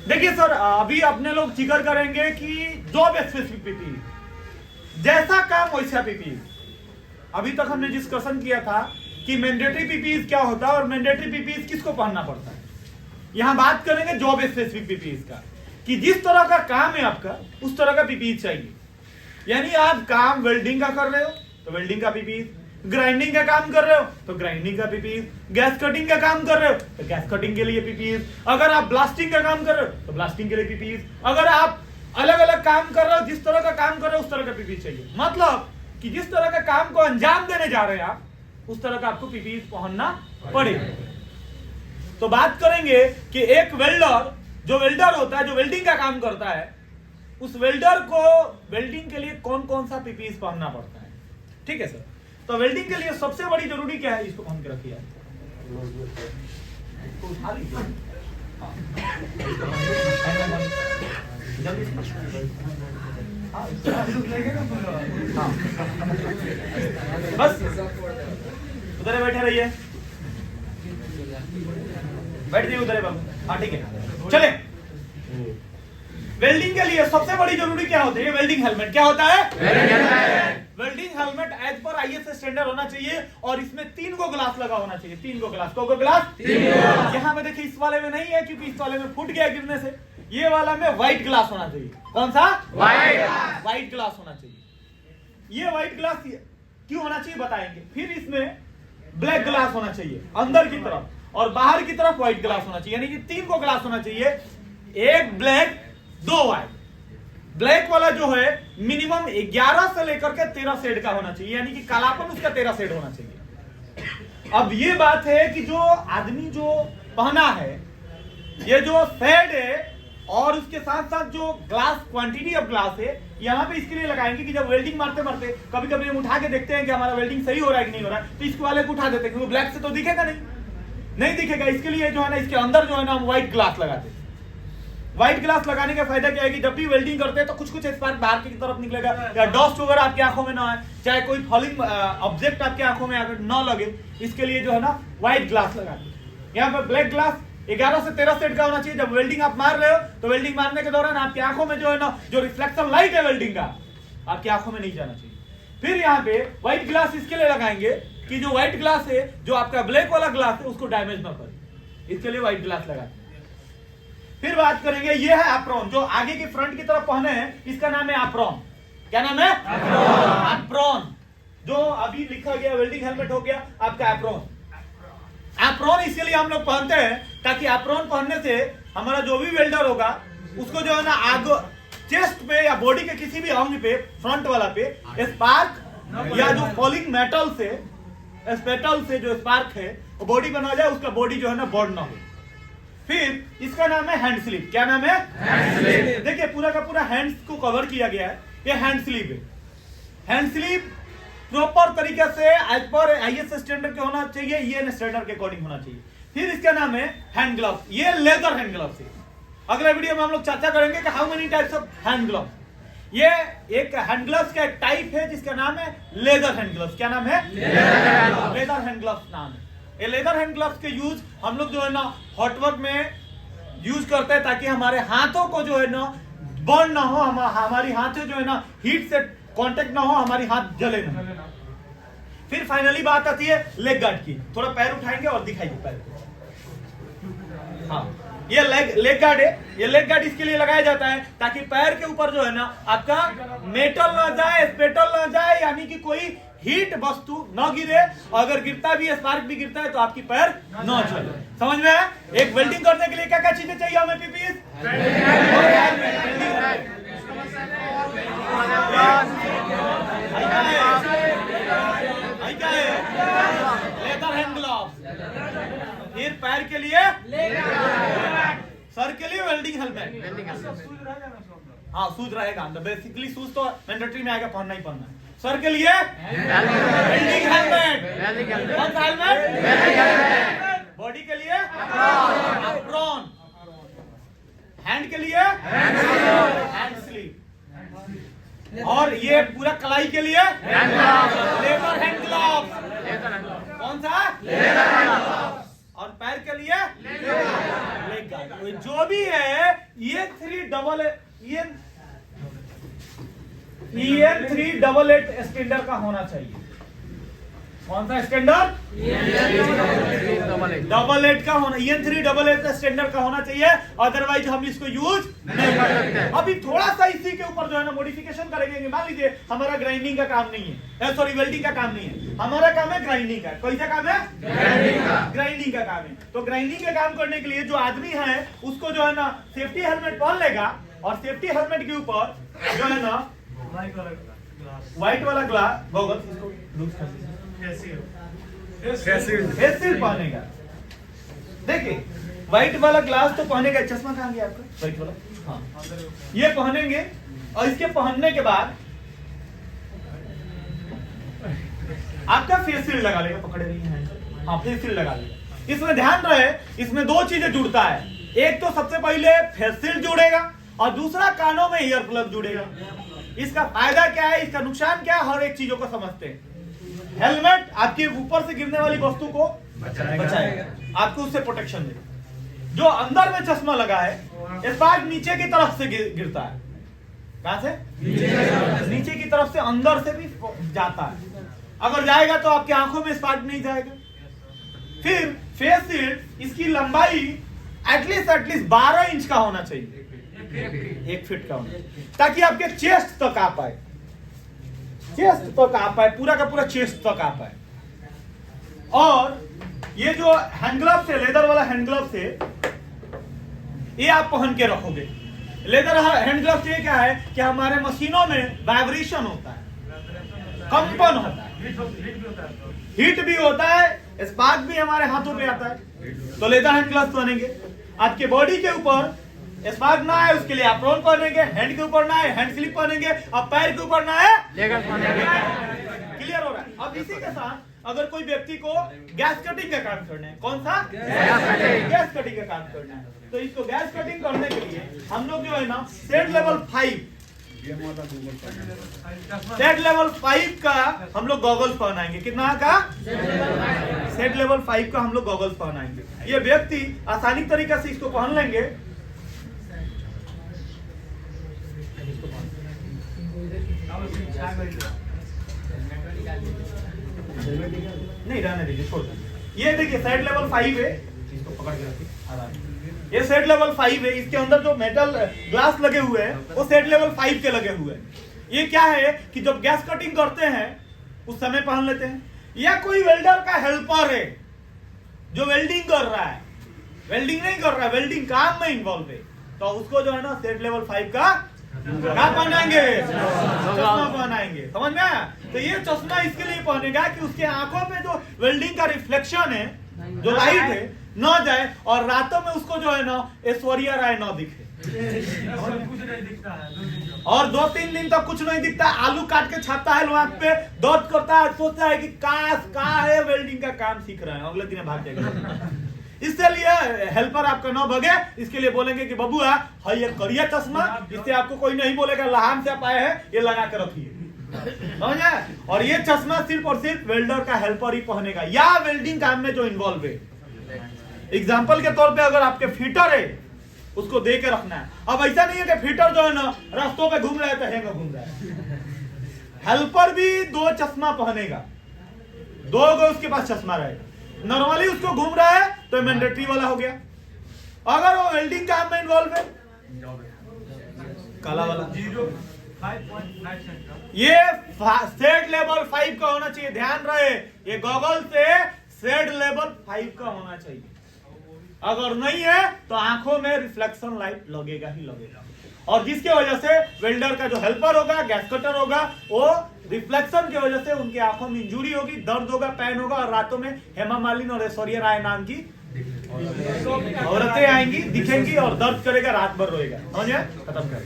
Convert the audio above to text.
देखिए सर, अभी अपने लोग जिक्र करेंगे कि जॉब स्पेसिफिक पीपीई, जैसा काम वैसा पीपीई। अभी तक हमने डिस्कशन किया था कि मैंडेटरी पीपीई क्या होता है और मैंडेटरी पीपीई किसको पहनना पड़ता है। यहां बात करेंगे जॉब स्पेसिफिक पीपीई का, कि जिस तरह का काम है आपका उस तरह का पीपीई चाहिए। यानी आप काम वेल्डिंग का कर रहे हो तो वेल्डिंग का पीपीई, ग्राइंडिंग का काम कर रहे हो तो ग्राइंडिंग का पीपीई, गैस कटिंग का काम कर रहे हो तो गैस कटिंग के लिए पीपीई, अगर आप ब्लास्टिंग का काम कर रहे हो तो ब्लास्टिंग के लिए पीपीई, अगर आप अलग अलग काम कर रहे हो, जिस तरह का काम कर रहे हो उस तरह का पीपीई चाहिए। मतलब कि जिस तरह का काम को अंजाम देने जा रहे हैं आप, उस तरह का आपको पीपीई पहनना पड़ेगा। तो बात करेंगे कि एक वेल्डर, जो वेल्डर होता है, जो वेल्डिंग का काम करता है, उस वेल्डर को वेल्डिंग के लिए कौन कौन सा पीपीई पहनना पड़ता है। ठीक है सर, तो वेल्डिंग के लिए सबसे बड़ी जरूरी क्या है, इसको पहन के रखिए। बस उधर बैठे रहिए, बैठ जाइए उधर बाबू। हाँ ठीक है, चले। वेल्डिंग के लिए सबसे बड़ी जरूरी क्या होती है, वेल्डिंग हेलमेट। क्या होता है? Welding helmet as per IS standard होना चाहिए और इसमें 3 गो ग्लास लगा होना चाहिए। 3 गो ग्लास, को ग्लास 3। यहाँ पे देखिए इस वाले में नहीं है क्योंकि इस वाले में फूट गया गिरने से। ये वाला में व्हाइट ग्लास होना चाहिए। कौन सा? व्हाइट ग्लास होना चाहिए। ये व्हाइट ग्लास क्यों होना चाहिए बताएंगे। फिर इसमें ब्लैक ग्लास होना चाहिए अंदर की तरफ और बाहर की तरफ व्हाइट ग्लास होना चाहिए। यानी कि 3 गो ग्लास होना चाहिए, एक ब्लैक 2 व्हाइट। ब्लैक वाला जो है मिनिमम 11 से लेकर के 13 शेड का होना चाहिए, यानी कि कालापन उसका 13 शेड होना चाहिए। अब ये बात है कि जो आदमी जो पहना है, ये जो शेड है और उसके साथ साथ जो ग्लास, क्वांटिटी ऑफ ग्लास है, यहाँ पे इसके लिए लगाएंगे कि जब वेल्डिंग मारते मारते कभी कभी हम उठा के देखते हैं कि हमारा वेल्डिंग सही हो रहा है कि नहीं हो रहा है, तो इसके वाले को उठा देते हैं क्योंकि ब्लैक से तो दिखेगा नहीं दिखेगा। इसके लिए जो है ना, इसके अंदर जो है ना हम व्हाइट ग्लास लगाते हैं। व्हाइट ग्लास लगाने का फायदा क्या है कि जब भी वेल्डिंग करते हैं तो कुछ स्पार्क बाहर की तरफ निकलेगा, या डस्ट वगैरह आपकी आंखों में ना आए, चाहे कोई फॉलिंग ऑब्जेक्ट आपकी आंखों में अगर ना लगे, इसके लिए जो है ना व्हाइट ग्लास लगाते हैं। यहाँ पर ब्लैक ग्लास 11 से 13 सेट का होना चाहिए। जब वेल्डिंग आप मार रहे हो तो वेल्डिंग मारने के दौरान आपकी आंखों में जो है ना, जो रिफ्लेक्शन लाइट है वेल्डिंग का, आपकी आंखों में नहीं जाना चाहिए। फिर यहाँ पे व्हाइट ग्लास इसके लिए लगाएंगे कि जो व्हाइट ग्लास है, जो आपका ब्लैक वाला ग्लास है, उसको डैमेज ना करे, इसके लिए व्हाइट ग्लास लगाते हैं। फिर बात करेंगे, ये है एप्रॉन, जो आगे की फ्रंट की तरफ पहने हैं, इसका नाम है एप्रॉन। क्या नाम है? एप्रॉन। जो अभी लिखा गया वेल्डिंग हेलमेट हो गया आपका एप्रॉन। एप्रॉन इसके लिए हम लोग पहनते हैं ताकि एप्रॉन पहनने से हमारा जो भी वेल्डर होगा उसको जो है ना आगे चेस्ट पे या बॉडी के किसी भी अंग पे, फ्रंट वाला पे स्पार्क या जो फॉलिंग मेटल से, स्पेटल से जो स्पार्क है वो बॉडी बना जाए, उसका बॉडी जो है ना बर्न ना हो। फिर इसका नाम है हैंड स्लीव। क्या नाम है? Hand sleeve. देखिए पूरा का पूरा हैंड्स को कवर किया गया है, ये हैंड स्लीव है। हैंड स्लीव प्रॉपर तरीके से एज पर आईएस स्टैंडर्ड के होना चाहिए, ये स्टैंडर्ड के अकॉर्डिंग होना चाहिए। फिर इसका नाम है हैंड ग्लव्स, ये लेदर हैंड ग्लव्स है। अगले वीडियो में हम लोग चर्चा करेंगे कि how many types of hand gloves. ये एक हैंड ग्लव्स का एक टाइप है जिसका नाम है लेदर हैंड ग्लव्स। क्या नाम है? लेदर हैंड ग्लव्स नाम है। ये लेदर हैंड ग्लव्स के यूज हम लोग जो है ना हॉट वर्क में यूज करते हैं ताकि हमारे हाथों को जो है ना बर्न ना हो, हमारी हाथों जो है ना हीट से कांटेक्ट ना हो, हमारी हाथ जले ना। फिर फाइनली बात आती है लेग गार्ड की। थोड़ा पैर उठाएंगे और दिखाइए पैर को। हाँ, ये लेग गार्ड है। ये लेग गार्ड इसके लिए लगाया जाता है ताकि पैर के ऊपर जो है ना आपका मेटल ना जाए, स्पेटल ना जाए, यानी कि कोई हीट वस्तु न गिरे। अगर गिरता भी है, स्पार्क भी गिरता है तो आपकी पैर न चले। समझ में है? एक वेल्डिंग करने के लिए क्या क्या चीजें चाहिए हमें? पीपीई, लेदर हैंड ग्लव्स, फिर पैर के लिए, सर के लिए वेल्डिंग हेलमेट। हाँ, शूज रहेगा अंदर। बेसिकली शूज तो मैंडेटरी में आएगा, पहनना ही पहनना है। सर के लिए वेल्डिंग हेलमेट। कौन सा हेलमेट? बॉडी के लिए एप्रॉन, हैंड के लिए हैंड स्लीव, और ये पूरा कलाई के लिए लेदर हैंड ग्लव्स। कौन सा? Leather hand gloves. और पैर के लिए लेग गार्ड। जो भी है EN388 स्टैंडर्ड का होना चाहिए। कौन सा स्टैंडर्ड? EN388 का होना, EN388 स्टैंडर्ड का होना चाहिए, अदरवाइज हम इसको यूज नहीं कर सकते। अभी थोड़ा सा इसी के ऊपर जो है ना मॉडिफिकेशन करेंगे। मान लीजिए हमारा ग्राइंडिंग का काम नहीं है, सॉरी वेल्डिंग का काम नहीं है, हमारा काम है ग्राइंडिंग का। कौन सा काम है? ग्राइंडिंग का काम है। तो ग्राइंडिंग का काम करने के लिए जो आदमी है उसको जो है ना सेफ्टी हेलमेट पहन लेगा, और सेफ्टी हेलमेट के ऊपर जो है ना व्हाइट वाला ग्लास गॉगल्स, इसको लूज कर दीजिए, फेस शील्ड पहनेगा। देखिए व्हाइट वाला ग्लास तो पहनेगा। चश्मा कहाँ गया आपका? व्हाइट वाला, हाँ, ये पहनेंगे। और इसके पहनने के बाद आपका फेस शील्ड लगा लेगा, पकड़े नहीं है, हाँ फेस शील्ड लगा लेगा। इसमें ध्यान रहे, इसमें दो चीजें जुड़ता है। एक तो सबसे पहले फेस शील्ड जुड़ेगा, और दूसरा कानों में ईयर प्लग जुड़ेगा। इसका फायदा क्या है, इसका नुकसान क्या है, हर एक चीजों को समझते हैं। हेलमेट आपके ऊपर से गिरने वाली वस्तु को बचाएगा, आपको उससे प्रोटेक्शन देगा। जो अंदर में चश्मा लगा है, स्पार्क नीचे की तरफ से गिरता है। कहां से? नीचे की तरफ से, अंदर से भी जाता है। अगर जाएगा तो आपकी आंखों में स्पार्क नहीं जाएगा। फिर फेस शील्ड, इसकी लंबाई एटलीस्ट 12 इंच का होना चाहिए, 1 फीट का होना, ताकि आपके चेस्ट तक आ पाए, चेस्ट तक आ पाए, पूरा का पूरा चेस्ट तक आ पाए। और ये जो हैंड ग्लव्स है, लेदर वाला हैंड ग्लव्स है, ये आप पहन के रखोगे। लेदर हैंड ग्लव्स ये क्या है कि हमारे मशीनों में वाइब्रेशन होता है, कंपन होता है, हीट भी होता है, स्पार्क भी हमारे हाथों पे आता है। तो लेदर हैंड ग्लव्स पहनेंगे। आपके बॉडी के ऊपर स्पार्क ना है उसके लिए आप प्रोन पहनेंगे, हैंड के ऊपर ना है हैंड स्लिप पहनेंगे, अब पैर के ऊपर ना है लेगर पहनेंगे। क्लियर हो रहा है? अब इसी के साथ अगर कोई व्यक्ति को गैस कटिंग का काम करना है, कौन सा? गैस कटिंग का काम करना है, तो इसको गैस कटिंग करने के लिए हम लोग जो है ना सेट लेवल 5 का हम लोग गॉगल्स पहनाएंगे। कितना का? सेट लेवल 5 का हम लोग गॉगल्स पहनाएंगे। ये व्यक्ति आसानी तरीके से इसको पहन लेंगे। नहीं रहने दीजिए, छोड़ दीजिए। ये देखिए सेट लेवल 5 है, इसको पकड़ के रखिए आराम। ये सेट लेवल 5 है, इसके अंदर जो मेटल ग्लास लगे हुए हैं वो सेट लेवल 5 के लगे हुए हैं। ये क्या है कि जब गैस कटिंग करते हैं उस समय पहन लेते हैं। या कोई वेल्डर का हेल्पर है जो वेल्डिंग कर रहा है, वेल्डिंग नहीं कर रहा है, वेल्डिंग काम में इन्वॉल्व है, तो उसको जो है ना सेट लेवल 5 का क्या पहनाएंगे? चश्मा पहनाएंगे। समझ में आया? तो ये चश्मा इसके लिए पहनेगा कि उसके आंखों पे जो वेल्डिंग का रिफ्लेक्शन है, जो लाइट है, न जाए, और रातों में उसको जो है ना ऐश्वर्या राय न दिखे। और 2-3 दिन तक कुछ नहीं दिखता, आलू काट के छापता है, लोग पे दर्द करता है, सोचता है कि काश कहाँ है, वेल्डिंग का काम सीख रहा है, अगले दिन भाग जाएगा। इसके लिए हेल्पर आपका न भगे, इसके लिए बोलेंगे कि बबुआ है ये करिया चश्मा, इससे आपको कोई नहीं बोलेगा लहान से आप आए हैं, ये लगा के रखिए। समझे? और ये चश्मा सिर्फ और सिर्फ वेल्डर का हेल्पर ही पहनेगा, या वेल्डिंग काम में जो इन्वॉल्व है। एग्जाम्पल के तौर पे अगर आपके फीटर है उसको दे के रखना है। अब ऐसा नहीं है कि फीटर जो है ना रास्तों पे घूम रहा है तो हैंग घूम रहा है। हेल्पर भी 2 चश्मा पहनेगा, 2 गो उसके पास चश्मा रहेगा। नॉर्मली उसको घूम रहा है तो मैंडेटरी वाला हो गया। अगर वो वेल्डिंग काम में इन्वॉल्व है, काला वाला। ये सेट लेवल 5 का होना चाहिए। ध्यान रहे, ये गॉगल से सेट लेवल 5 का होना चाहिए। अगर नहीं है तो आंखों में रिफ्लेक्शन लाइट लगेगा ही लगेगा, और जिसके वजह से वेल्डर का जो हेल्पर होगा, गैस कटर होगा, वो रिफ्लेक्शन की वजह से उनकी आंखों में इंजुरी होगी, दर्द होगा, पेन होगा, और रातों में हेमा मालिनी और ऐश्वर्या राय नाम की औरतें आएंगी, दिखेंगी और दर्द करेगा, रात भर रोएगा। समझ गए? खत्म कर